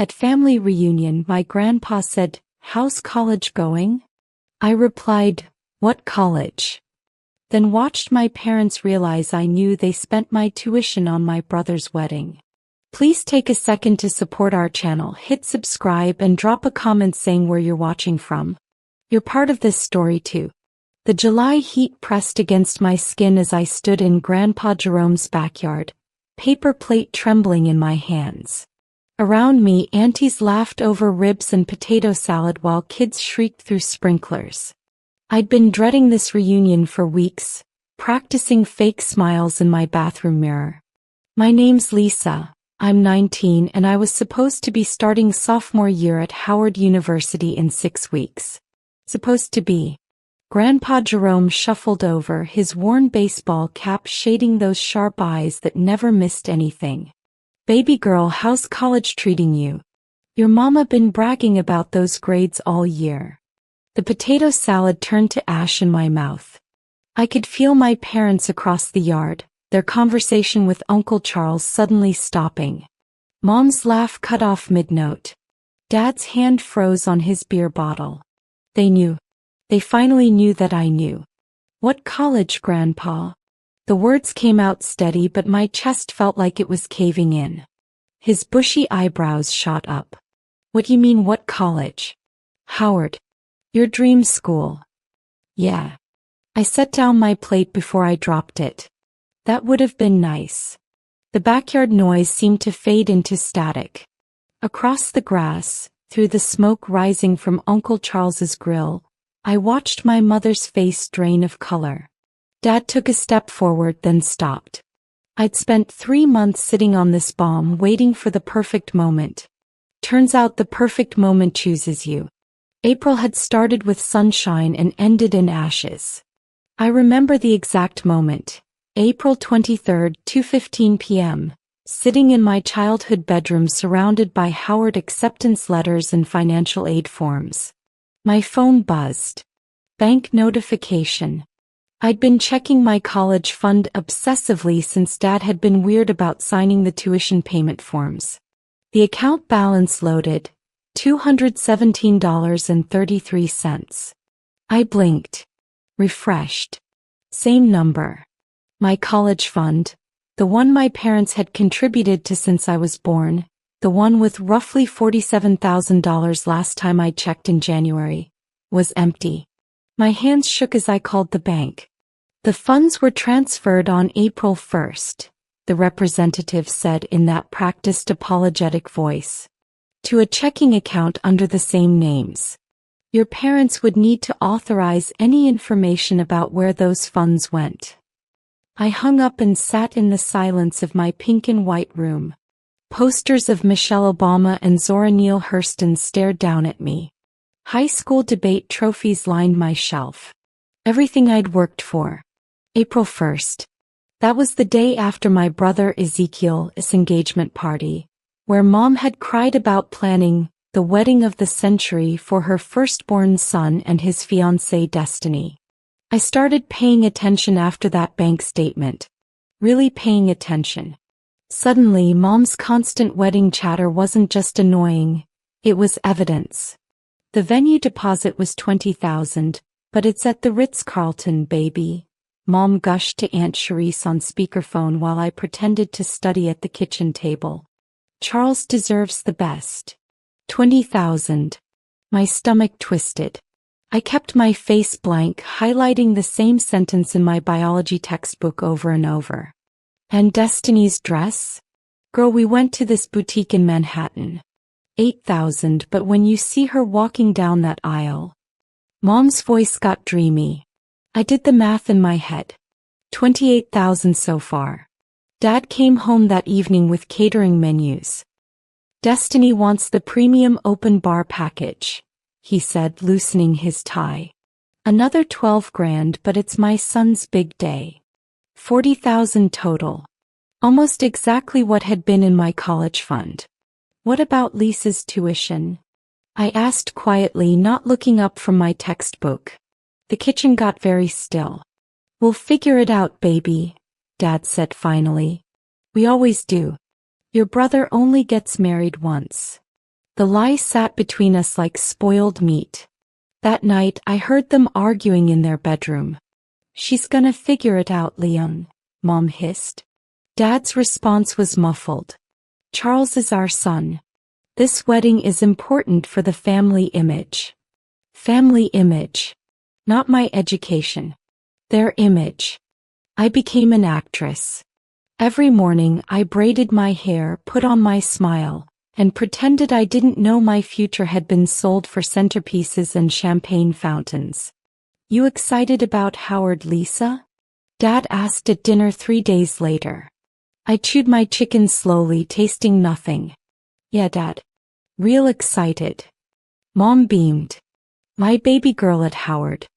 At family reunion, my grandpa said, "How's college going?" I replied, "What college?" Then watched my parents realize I knew they spent my tuition on my brother's wedding. Please take a second to support our channel, hit subscribe and drop a comment saying where you're watching from. You're part of this story too. The July heat pressed against my skin as I stood in Grandpa Jerome's backyard, paper plate trembling in my hands. Around me, aunties laughed over ribs and potato salad while kids shrieked through sprinklers. I'd been dreading this reunion for weeks, practicing fake smiles in my bathroom mirror. My name's Lisa, I'm 19 and I was supposed to be starting sophomore year at Howard University in 6 weeks. Supposed to be. Grandpa Jerome shuffled over, his worn baseball cap shading those sharp eyes that never missed anything. "Baby girl, how's college treating you? Your mama been bragging about those grades all year." The potato salad turned to ash in my mouth. I could feel my parents across the yard, their conversation with Uncle Charles suddenly stopping. Mom's laugh cut off mid-note. Dad's hand froze on his beer bottle. They knew. They finally knew that I knew. "What college, Grandpa?" The words came out steady, but my chest felt like it was caving in. His bushy eyebrows shot up. "What you mean, what college?" "Howard. Your dream school." "Yeah." I set down my plate before I dropped it. That would have been nice. The backyard noise seemed to fade into static. Across the grass, through the smoke rising from Uncle Charles's grill, I watched my mother's face drain of color. Dad took a step forward, then stopped. I'd spent 3 months sitting on this bomb waiting for the perfect moment. Turns out the perfect moment chooses you. April had started with sunshine and ended in ashes. I remember the exact moment. April 23rd, 2:15 p.m., sitting in my childhood bedroom surrounded by Howard acceptance letters and financial aid forms. My phone buzzed. Bank notification. I'd been checking my college fund obsessively since Dad had been weird about signing the tuition payment forms. The account balance loaded, $217.33. I blinked. Refreshed. Same number. My college fund, the one my parents had contributed to since I was born, the one with roughly $47,000 last time I checked in January, was empty. My hands shook as I called the bank. "The funds were transferred on April 1st, the representative said in that practiced apologetic voice. "To a checking account under the same names. Your parents would need to authorize any information about where those funds went." I hung up and sat in the silence of my pink and white room. Posters of Michelle Obama and Zora Neale Hurston stared down at me. High school debate trophies lined my shelf. Everything I'd worked for. April 1st. That was the day after my brother Ezekiel's engagement party, where Mom had cried about planning the wedding of the century for her firstborn son and his fiancée Destiny. I started paying attention after that bank statement. Really paying attention. Suddenly, Mom's constant wedding chatter wasn't just annoying, it was evidence. The venue deposit was $20,000, but it's at the Ritz-Carlton, baby. Mom gushed to Aunt Charisse on speakerphone while I pretended to study at the kitchen table. "Charles deserves the best." 20,000. My stomach twisted. I kept my face blank, highlighting the same sentence in my biology textbook over and over. "And Destiny's dress? Girl, we went to this boutique in Manhattan. 8,000, but when you see her walking down that aisle." Mom's voice got dreamy. I did the math in my head. 28,000 so far. Dad came home that evening with catering menus. "Destiny wants the premium open bar package," he said, loosening his tie. "Another 12 grand, but it's my son's big day." 40,000 total. Almost exactly what had been in my college fund. "What about Lisa's tuition?" I asked quietly, not looking up from my textbook. The kitchen got very still. "We'll figure it out, baby," Dad said finally. "We always do. Your brother only gets married once." The lie sat between us like spoiled meat. That night I heard them arguing in their bedroom. "She's gonna figure it out, Leon," Mom hissed. Dad's response was muffled. "Charles is our son. This wedding is important for the family image." Family image. Not my education. Their image. I became an actress. Every morning I braided my hair, put on my smile, and pretended I didn't know my future had been sold for centerpieces and champagne fountains. "You excited about Howard, Lisa?" Dad asked at dinner 3 days later. I chewed my chicken slowly, tasting nothing. "Yeah, Dad. Real excited." Mom beamed. "My baby girl at Howard.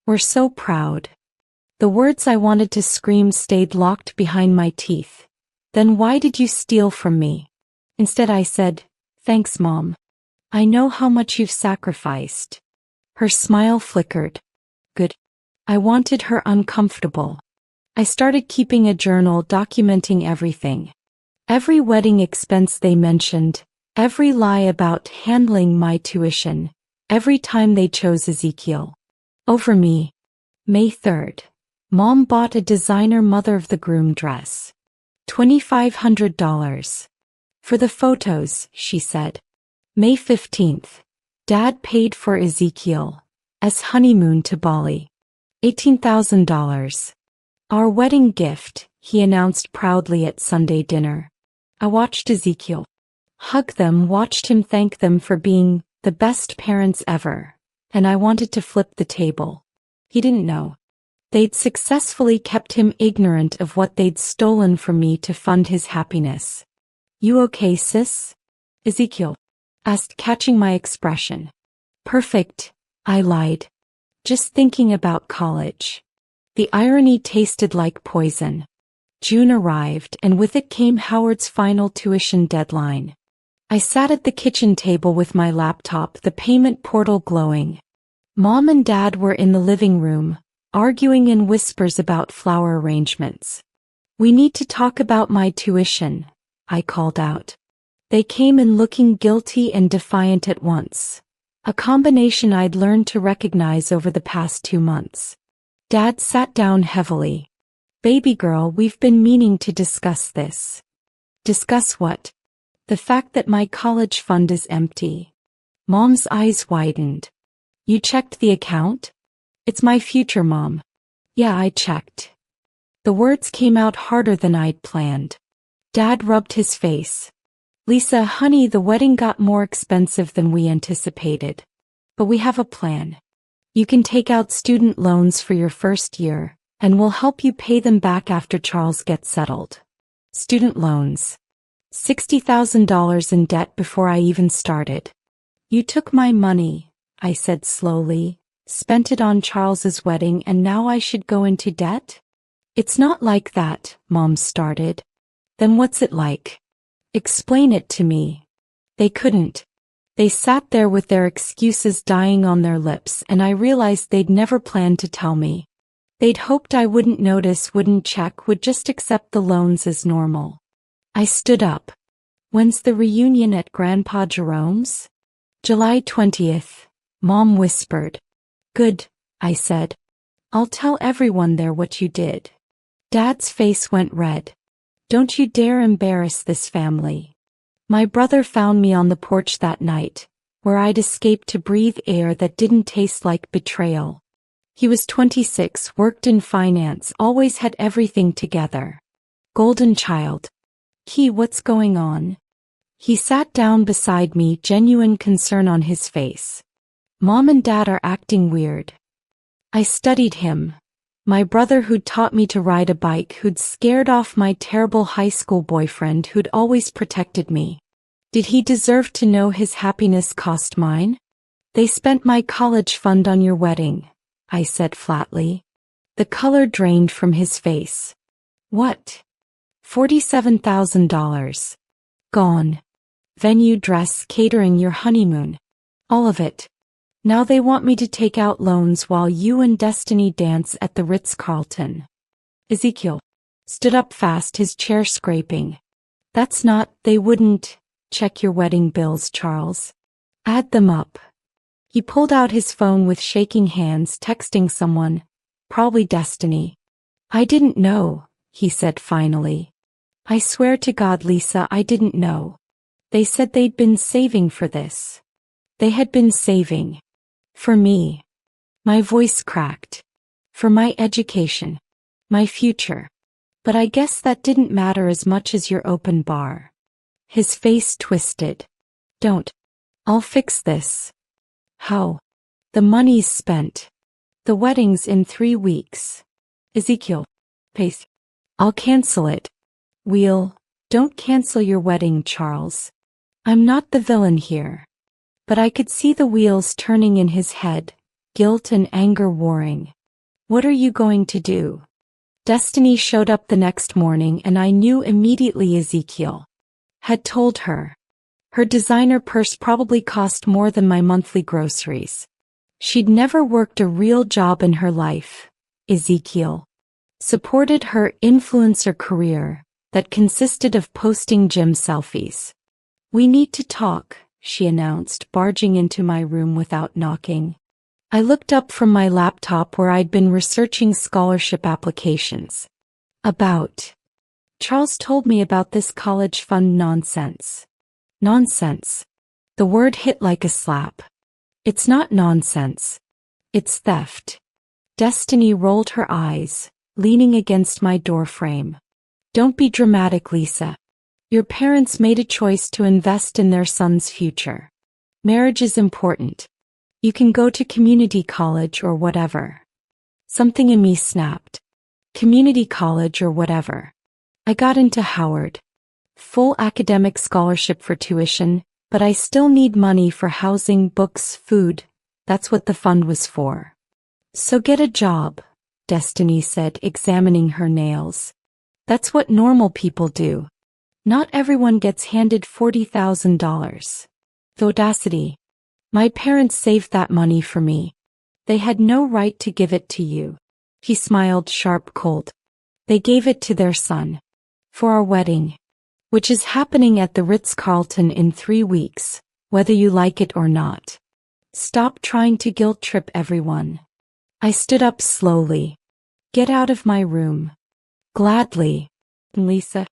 We're so proud." The words I wanted to scream stayed locked behind my teeth. "Then why did you steal from me?" Instead I said, "Thanks, Mom. I know how much you've sacrificed." Her smile flickered. Good. I wanted her uncomfortable. I started keeping a journal documenting everything. Every wedding expense they mentioned, every lie about handling my tuition, every time they chose Ezekiel over me. May 3rd. Mom bought a designer mother-of-the-groom dress. $2,500. For the photos, she said. May 15th. Dad paid for Ezekiel's honeymoon to Bali. $18,000. Our wedding gift, he announced proudly at Sunday dinner. I watched Ezekiel hug them, watched him thank them for being the best parents ever, and I wanted to flip the table. He didn't know. They'd successfully kept him ignorant of what they'd stolen from me to fund his happiness. "You okay, sis?" Ezekiel asked, catching my expression. "Perfect," I lied. "Just thinking about college." The irony tasted like poison. June arrived, and with it came Howard's final tuition deadline. I sat at the kitchen table with my laptop, the payment portal glowing. Mom and Dad were in the living room, arguing in whispers about flower arrangements. "We need to talk about my tuition," I called out. They came in looking guilty and defiant at once, a combination I'd learned to recognize over the past 2 months. Dad sat down heavily. "Baby girl, we've been meaning to discuss this." "Discuss what?" "The fact that my college fund is empty." Mom's eyes widened. "You checked the account?" "It's my future, Mom." "Yeah, I checked." The words came out harder than I'd planned. Dad rubbed his face. "Lisa, honey, the wedding got more expensive than we anticipated. But we have a plan. You can take out student loans for your first year, and we'll help you pay them back after Charles gets settled." Student loans. $60,000 in debt before I even started. "You took my money," I said slowly, "spent it on Charles's wedding, and now I should go into debt?" "It's not like that," Mom started. "Then what's it like? Explain it to me." They couldn't. They sat there with their excuses dying on their lips, and I realized they'd never planned to tell me. They'd hoped I wouldn't notice, wouldn't check, would just accept the loans as normal. I stood up. "When's the reunion at Grandpa Jerome's?" "July 20th, Mom whispered. "Good," I said. "I'll tell everyone there what you did." Dad's face went red. "Don't you dare embarrass this family." My brother found me on the porch that night, where I'd escaped to breathe air that didn't taste like betrayal. He was 26, worked in finance, always had everything together. Golden child. What's going on?" He sat down beside me, genuine concern on his face. "Mom and Dad are acting weird." I studied him. My brother who'd taught me to ride a bike, who'd scared off my terrible high school boyfriend, who'd always protected me. Did he deserve to know his happiness cost mine? "They spent my college fund on your wedding," I said flatly. The color drained from his face. "What?" $47,000. Gone. Venue, dress, catering, your honeymoon. All of it. Now they want me to take out loans while you and Destiny dance at the Ritz-Carlton. Ezekiel stood up fast, his chair scraping. "That's not, they wouldn't." Check your wedding bills, Charles. Add them up. He pulled out his phone with shaking hands, texting someone, probably Destiny. I didn't know, he said finally. I swear to God, Lisa, I didn't know. They said they'd been saving for this. They had been saving. For me. My voice cracked. For my education. My future. But I guess that didn't matter as much as your open bar. His face twisted. Don't. I'll fix this. How? The money's spent. The wedding's in 3 weeks. Ezekiel. Pace. I'll cancel it. Don't cancel your wedding, Charles. I'm not the villain here. But I could see the wheels turning in his head, guilt and anger warring. What are you going to do? Destiny showed up the next morning and I knew immediately Ezekiel had told her. Her designer purse probably cost more than my monthly groceries. She'd never worked a real job in her life. Ezekiel supported her influencer career that consisted of posting gym selfies. We need to talk, she announced, barging into my room without knocking. I looked up from my laptop where I'd been researching scholarship applications. Charles told me about this college fund nonsense. Nonsense. The word hit like a slap. It's not nonsense. It's theft. Destiny rolled her eyes, leaning against my doorframe. Don't be dramatic, Lisa. Your parents made a choice to invest in their son's future. Marriage is important. You can go to community college or whatever. Something in me snapped. Community college or whatever. I got into Howard. Full academic scholarship for tuition, but I still need money for housing, books, food. That's what the fund was for. So get a job, Destiny said, examining her nails. That's what normal people do. Not everyone gets handed $40,000. The audacity. My parents saved that money for me. They had no right to give it to you. He smiled sharp cold. They gave it to their son. For our wedding. Which is happening at the Ritz-Carlton in 3 weeks, whether you like it or not. Stop trying to guilt trip everyone. I stood up slowly. Get out of my room. Gladly. Lisa,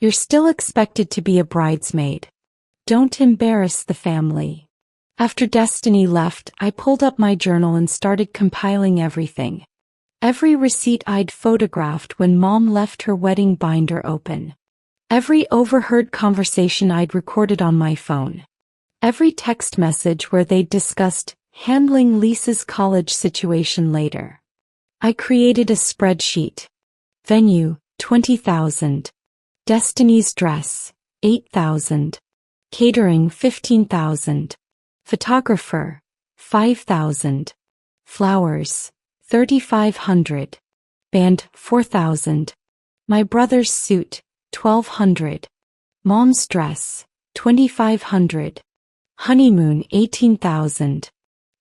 you're still expected to be a bridesmaid. Don't embarrass the family. After Destiny left, I pulled up my journal and started compiling everything. Every receipt I'd photographed when Mom left her wedding binder open. Every overheard conversation I'd recorded on my phone. Every text message where they'd discussed handling Lisa's college situation later. I created a spreadsheet. Venue, $20,000. Destiny's dress, $8,000. Catering, $15,000. Photographer, $5,000. Flowers, $3,500. Band, $4,000. My brother's suit, $1,200. Mom's dress, $2,500. Honeymoon, $18,000.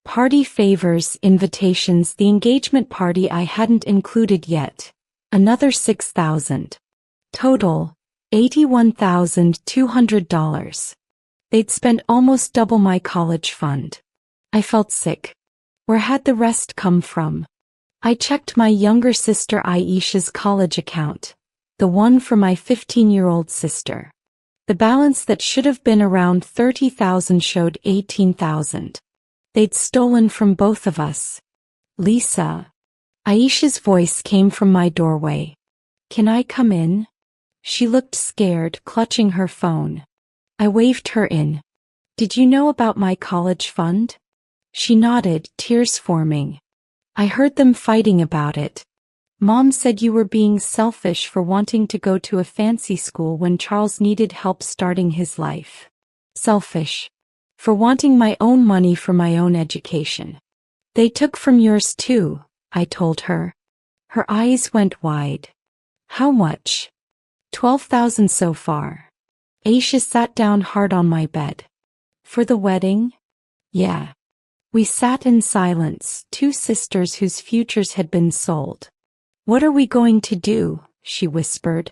Party favors, invitations, the engagement party I hadn't included yet. Another $6,000. Total, $81,200. They'd spent almost double my college fund. I felt sick. Where had the rest come from? I checked my younger sister Aisha's college account. The one for my 15-year-old sister. The balance that should have been around $30,000 showed $18,000. They'd stolen from both of us. Lisa. Aisha's voice came from my doorway. Can I come in? She looked scared, clutching her phone. I waved her in. Did you know about my college fund? She nodded, tears forming. I heard them fighting about it. Mom said you were being selfish for wanting to go to a fancy school when Charles needed help starting his life. Selfish. For wanting my own money for my own education. They took from yours too, I told her. Her eyes went wide. How much? $12,000 so far. Aisha sat down hard on my bed. For the wedding? Yeah. We sat in silence, two sisters whose futures had been sold. What are we going to do? She whispered.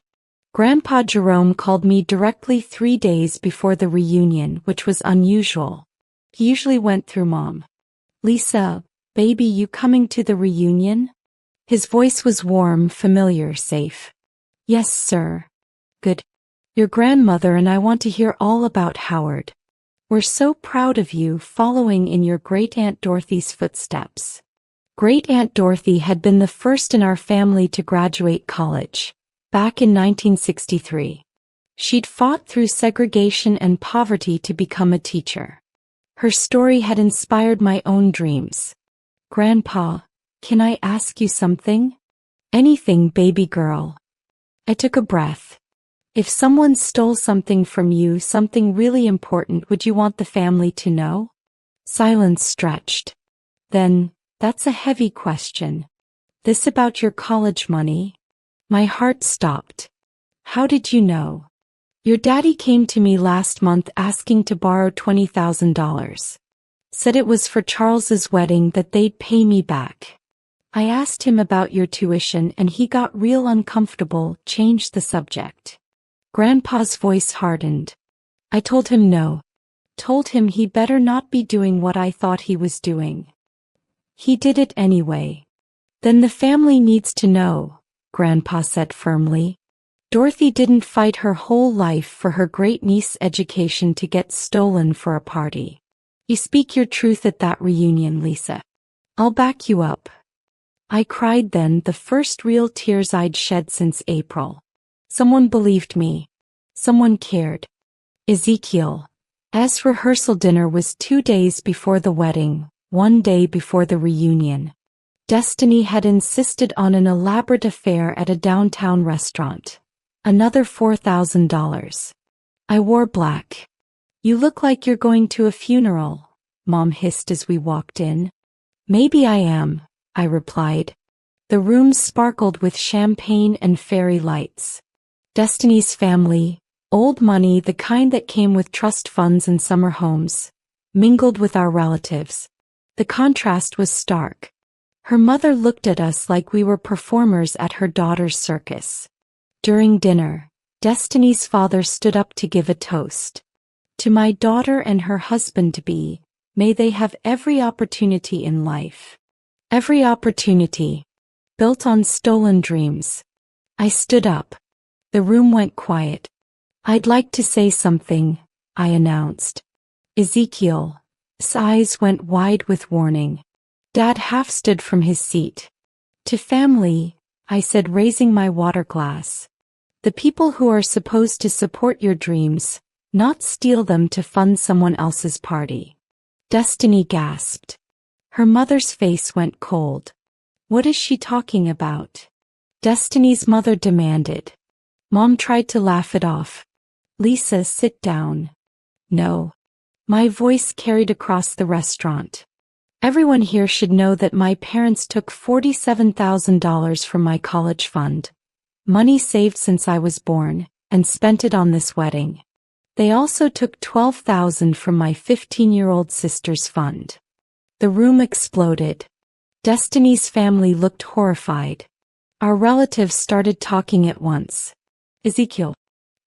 Grandpa Jerome called me directly 3 days before the reunion, which was unusual. He usually went through Mom. Lisa, baby, you coming to the reunion? His voice was warm, familiar, safe. Yes, sir. Good. Your grandmother and I want to hear all about Howard. We're so proud of you following in your Great-Aunt Dorothy's footsteps. Great-Aunt Dorothy had been the first in our family to graduate college. Back in 1963. She'd fought through segregation and poverty to become a teacher. Her story had inspired my own dreams. Grandpa, can I ask you something? Anything, baby girl. I took a breath. If someone stole something from you, something really important, would you want the family to know? Silence stretched. Then, that's a heavy question. This about your college money? My heart stopped. How did you know? Your daddy came to me last month asking to borrow $20,000. Said it was for Charles's wedding, that they'd pay me back. I asked him about your tuition and he got real uncomfortable, changed the subject. Grandpa's voice hardened. I told him no. Told him he better not be doing what I thought he was doing. He did it anyway. Then the family needs to know, Grandpa said firmly. Dorothy didn't fight her whole life for her great-niece's education to get stolen for a party. You speak your truth at that reunion, Lisa. I'll back you up. I cried then, the first real tears I'd shed since April. Someone believed me. Someone cared. Ezekiel. As rehearsal dinner was 2 days before the wedding, 1 day before the reunion. Destiny had insisted on an elaborate affair at a downtown restaurant. Another $4,000. I wore black. You look like you're going to a funeral, Mom hissed as we walked in. Maybe I am, I replied. The room sparkled with champagne and fairy lights. Destiny's family, old money, the kind that came with trust funds and summer homes, mingled with our relatives. The contrast was stark. Her mother looked at us like we were performers at her daughter's circus. During dinner, Destiny's father stood up to give a toast. To my daughter and her husband-to-be, may they have every opportunity in life. Every opportunity. Built on stolen dreams. I stood up. The room went quiet. I'd like to say something, I announced. Ezekiel's eyes went wide with warning. Dad half stood from his seat. To family, I said, raising my water glass. The people who are supposed to support your dreams, not steal them to fund someone else's party. Destiny gasped. Her mother's face went cold. What is she talking about? Destiny's mother demanded. Mom tried to laugh it off. Lisa, sit down. No. My voice carried across the restaurant. Everyone here should know that my parents took $47,000 from my college fund, money saved since I was born, and spent it on this wedding. They also took $12,000 from my 15-year-old sister's fund. The room exploded. Destiny's family looked horrified. Our relatives started talking at once. Ezekiel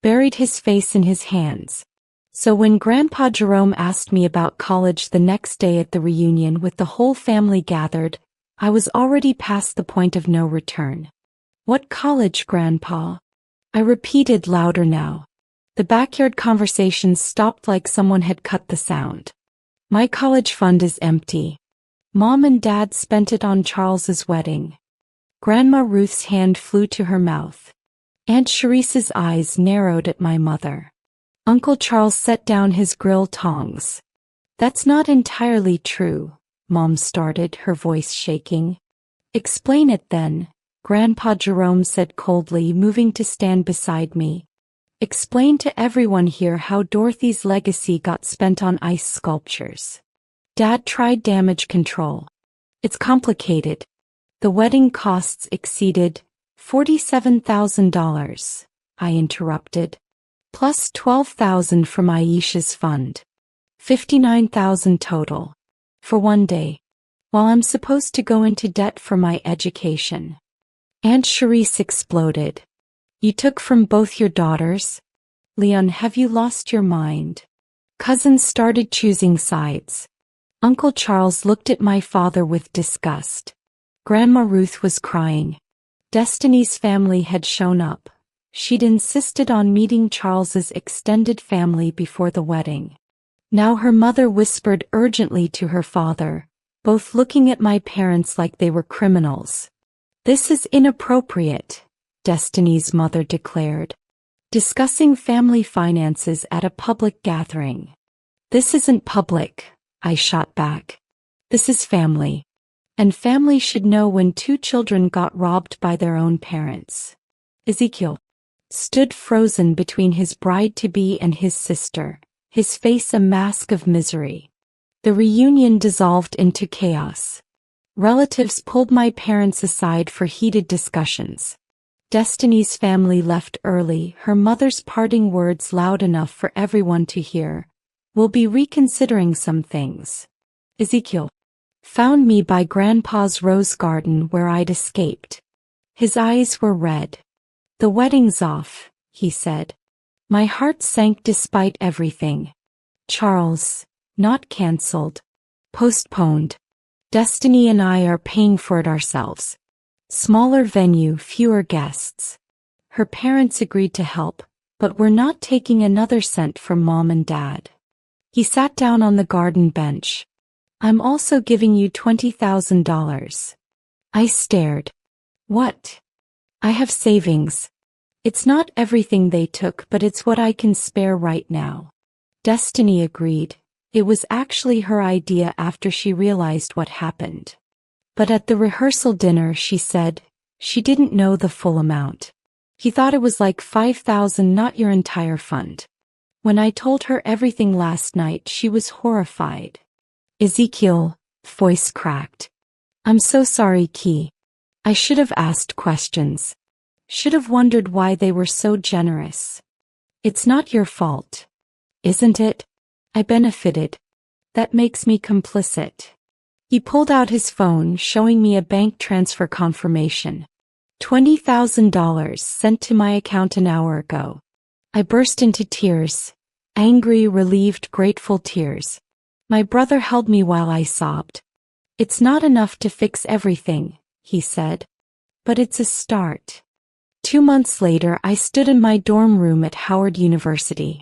buried his face in his hands. So when Grandpa Jerome asked me about college the next day at the reunion with the whole family gathered, I was already past the point of no return. What college, Grandpa? I repeated louder now. The backyard conversation stopped like someone had cut the sound. My college fund is empty. Mom and Dad spent it on Charles's wedding. Grandma Ruth's hand flew to her mouth. Aunt Sharice's eyes narrowed at my mother. Uncle Charles set down his grill tongs. That's not entirely true, Mom started, her voice shaking. Explain it then, Grandpa Jerome said coldly, moving to stand beside me. Explain to everyone here how Dorothy's legacy got spent on ice sculptures. Dad tried damage control. It's complicated. The wedding costs exceeded $47,000, I interrupted. Plus $12,000 from Aisha's fund. $59,000 total. For 1 day. While I'm supposed to go into debt for my education. Aunt Sharice exploded. You took from both your daughters? Leon, have you lost your mind? Cousins started choosing sides. Uncle Charles looked at my father with disgust. Grandma Ruth was crying. Destiny's family had shown up. She'd insisted on meeting Charles's extended family before the wedding. Now her mother whispered urgently to her father, both looking at my parents like they were criminals. This is inappropriate, Destiny's mother declared. Discussing family finances at a public gathering. This isn't public, I shot back. This is family. And family should know when two children got robbed by their own parents. Ezekiel stood frozen between his bride-to-be and his sister, his face a mask of misery. The reunion dissolved into chaos. Relatives pulled my parents aside for heated discussions. Destiny's family left early, her mother's parting words loud enough for everyone to hear. We'll be reconsidering some things. Ezekiel found me by Grandpa's rose garden where I'd escaped. His eyes were red. The wedding's off, he said. My heart sank despite everything. Charles, not cancelled. Postponed. Destiny and I are paying for it ourselves. Smaller venue, fewer guests. Her parents agreed to help, but we're not taking another cent from Mom and Dad. He sat down on the garden bench. I'm also giving you $20,000. I stared. What? I have savings. It's not everything they took, but it's what I can spare right now. Destiny agreed. It was actually her idea after she realized what happened. But at the rehearsal dinner she said, she didn't know the full amount. He thought it was like $5,000, not your entire fund. When I told her everything last night, she was horrified. Ezekiel, voice cracked. I'm so sorry, Key. I should have asked questions. Should have wondered why they were so generous. It's not your fault. Isn't it? I benefited. That makes me complicit. He pulled out his phone, showing me a bank transfer confirmation. $20,000 sent to my account an hour ago. I burst into tears. Angry, relieved, grateful tears. My brother held me while I sobbed. It's not enough to fix everything, he said. But it's a start. 2 months later, I stood in my dorm room at Howard University.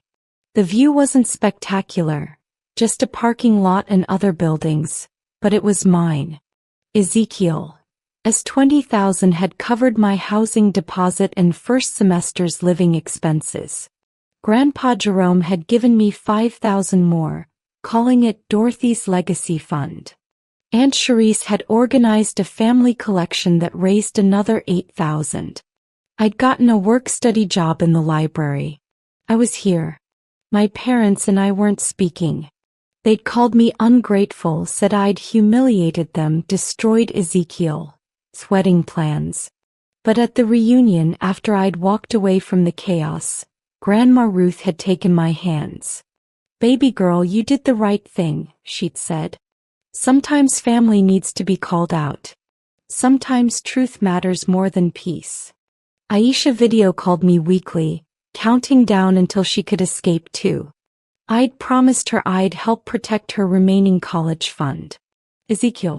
The view wasn't spectacular, just a parking lot and other buildings, but it was mine. Ezekiel, as $20,000 had covered my housing deposit and first semester's living expenses. Grandpa Jerome had given me $5,000 more, calling it Dorothy's Legacy Fund. Aunt Charisse had organized a family collection that raised another $8,000. I'd gotten a work-study job in the library. I was here. My parents and I weren't speaking. They'd called me ungrateful, said I'd humiliated them, destroyed Ezekiel's wedding plans. But at the reunion, after I'd walked away from the chaos, Grandma Ruth had taken my hands. Baby girl, you did the right thing, she'd said. Sometimes family needs to be called out. Sometimes truth matters more than peace. Aisha video called me weekly, counting down until she could escape too. I'd promised her I'd help protect her remaining college fund. Ezekiel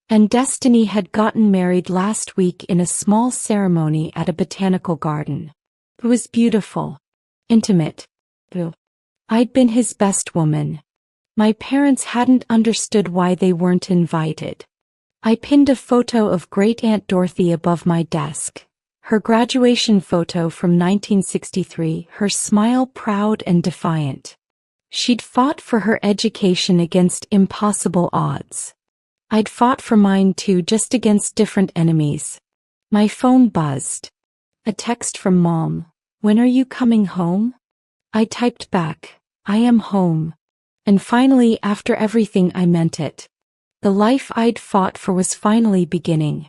and Destiny had gotten married last week in a small ceremony at a botanical garden. It was beautiful. Intimate. I'd been his best woman. My parents hadn't understood why they weren't invited. I pinned a photo of Great-Aunt Dorothy above my desk. Her graduation photo from 1963, her smile proud and defiant. She'd fought for her education against impossible odds. I'd fought for mine too, just against different enemies. My phone buzzed. A text from Mom. When are you coming home? I typed back, I am home. And finally, after everything, I meant it. The life I'd fought for was finally beginning.